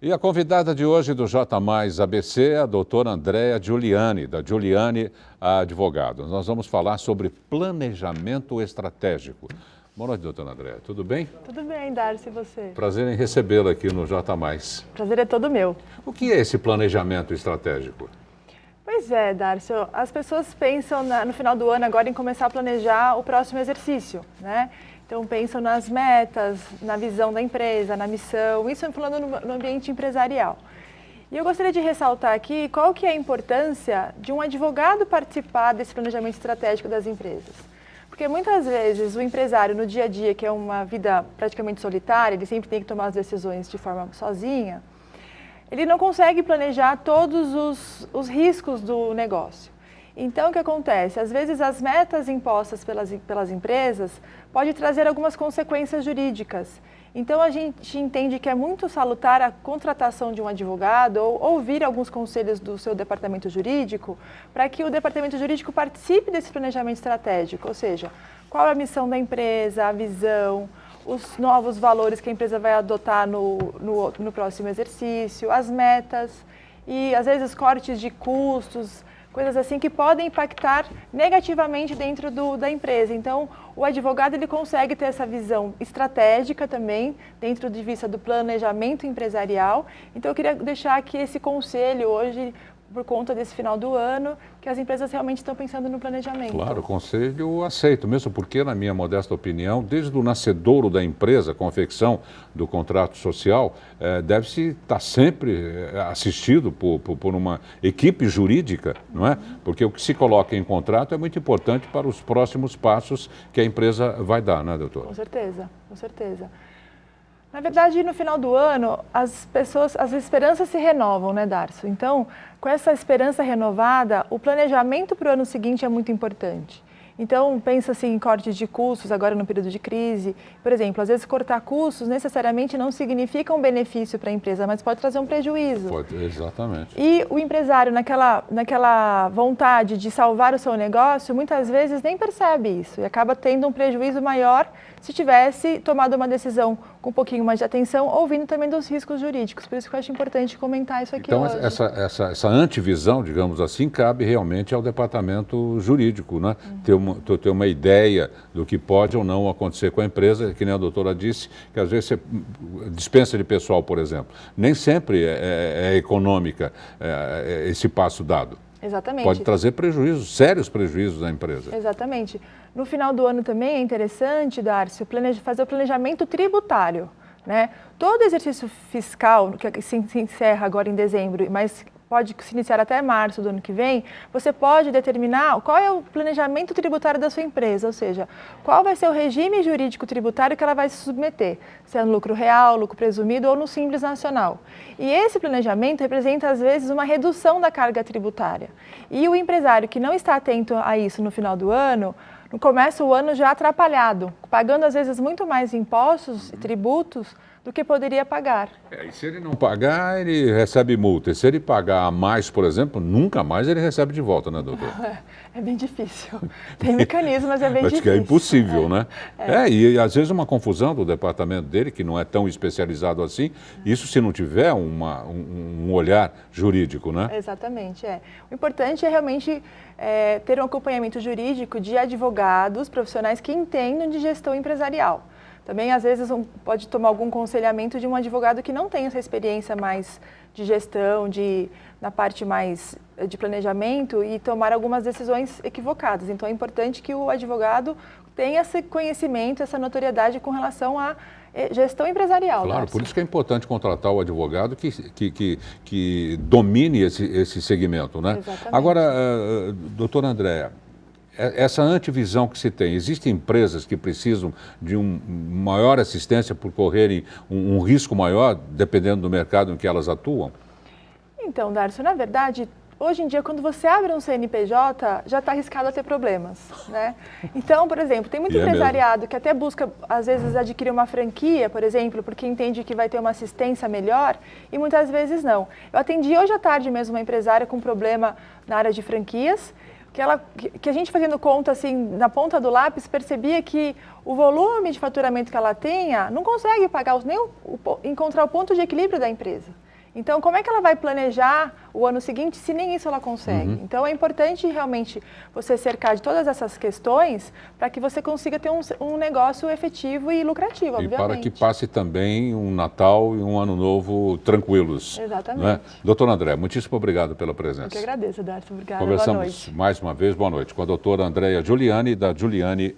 E a convidada de hoje do J Mais ABC é a doutora Andréa Giuliani, da Giuliani Advogados. Nós vamos falar sobre planejamento estratégico. Boa noite, doutora Andréa. Tudo bem? Tudo bem, Darcy, e você? Prazer em recebê-la aqui no J Mais. Prazer é todo meu. O que é esse planejamento estratégico? Pois é, Darcy, as pessoas pensam no final do ano agora em começar a planejar o próximo exercício, né? Então pensam nas metas, na visão da empresa, na missão, isso falando no ambiente empresarial. E eu gostaria de ressaltar aqui qual que é a importância de um advogado participar desse planejamento estratégico das empresas. Porque muitas vezes o empresário no dia a dia, que é uma vida praticamente solitária, ele sempre tem que tomar as decisões de forma sozinha, ele não consegue planejar todos os riscos do negócio. Então, o que acontece? Às vezes, as metas impostas pelas empresas podem trazer algumas consequências jurídicas. Então, a gente entende que é muito salutar a contratação de um advogado ou ouvir alguns conselhos do seu departamento jurídico para que o departamento jurídico participe desse planejamento estratégico, ou seja, qual é a missão da empresa, a visão, os novos valores que a empresa vai adotar no próximo exercício, as metas e, às vezes, cortes de custos, coisas assim que podem impactar negativamente dentro da empresa. Então, o advogado ele consegue ter essa visão estratégica também, dentro de vista do planejamento empresarial. Então, eu queria deixar aqui esse conselho hoje, por conta desse final do ano, que as empresas realmente estão pensando no planejamento. Claro, o conselho eu aceito, mesmo porque, na minha modesta opinião, desde o nascedouro da empresa, a confecção do contrato social, deve-se estar sempre assistido por uma equipe jurídica, não é? Porque o que se coloca em contrato é muito importante para os próximos passos que a empresa vai dar, né, doutora? Com certeza, com certeza. Na verdade, no final do ano, as esperanças se renovam, né, Darcio? Então, com essa esperança renovada, o planejamento para o ano seguinte é muito importante. Então, pensa assim em cortes de custos agora no período de crise. Por exemplo, às vezes cortar custos necessariamente não significa um benefício para a empresa, mas pode trazer um prejuízo. Pode, exatamente. E o empresário, naquela vontade de salvar o seu negócio, muitas vezes nem percebe isso e acaba tendo um prejuízo maior se tivesse tomado uma decisão com um pouquinho mais de atenção, ouvindo também dos riscos jurídicos. Por isso que eu acho importante comentar isso aqui hoje. Então, essa antevisão, digamos assim, cabe realmente ao departamento jurídico, né? Ter uma ideia do que pode ou não acontecer com a empresa, que nem a doutora disse, que às vezes você dispensa de pessoal, por exemplo. Nem sempre é econômica esse passo dado. Exatamente. Pode trazer prejuízos, sérios prejuízos à empresa. Exatamente. No final do ano também é interessante, Darcio, fazer o planejamento tributário, né? Todo exercício fiscal, que se encerra agora em dezembro, mas pode se iniciar até março do ano que vem, você pode determinar qual é o planejamento tributário da sua empresa, ou seja, qual vai ser o regime jurídico tributário que ela vai se submeter, se é no lucro real, lucro presumido ou no Simples Nacional. E esse planejamento representa, às vezes, uma redução da carga tributária. E o empresário que não está atento a isso no final do ano, começa o ano já atrapalhado, pagando, às vezes, muito mais impostos e tributos do que poderia pagar. E se ele não pagar, ele recebe multa. E se ele pagar a mais, por exemplo, nunca mais ele recebe de volta, né, doutor? É bem difícil. Tem mecanismos, mas é bem difícil. Acho que é impossível, né? E às vezes uma confusão do departamento dele, que não é tão especializado assim, isso se não tiver um olhar jurídico, né? Exatamente, O importante é realmente ter um acompanhamento jurídico de advogados, profissionais que entendam de gestão empresarial. Também, às vezes, pode tomar algum aconselhamento de um advogado que não tem essa experiência mais de gestão, na parte mais de planejamento e tomar algumas decisões equivocadas. Então, é importante que o advogado tenha esse conhecimento, essa notoriedade com relação à gestão empresarial. Claro, por isso que é importante contratar o advogado que domine esse segmento, né? Exatamente. Agora, doutora Andréa, essa antevisão que se tem, existem empresas que precisam de maior assistência por correrem um risco maior, dependendo do mercado em que elas atuam? Então, Darcio, na verdade, hoje em dia, quando você abre um CNPJ, já está arriscado a ter problemas, né? Então, por exemplo, tem muito empresariado que até busca, às vezes, adquirir uma franquia, por exemplo, porque entende que vai ter uma assistência melhor e muitas vezes não. Eu atendi hoje à tarde mesmo uma empresária com problema na área de franquias, que a gente fazendo conta assim, na ponta do lápis, percebia que o volume de faturamento que ela tenha não consegue pagar, nem encontrar o ponto de equilíbrio da empresa. Então, como é que ela vai planejar o ano seguinte se nem isso ela consegue? Então, é importante realmente você cercar de todas essas questões para que você consiga ter um negócio efetivo e lucrativo, obviamente. E para que passe também um Natal e um Ano Novo tranquilos. Exatamente. Não é? Doutor André, muitíssimo obrigado pela presença. Eu que agradeço, Darcio. Obrigada. Conversamos Boa noite. mais uma vez, boa noite, com a doutora Andréia Giuliani, da Giuliani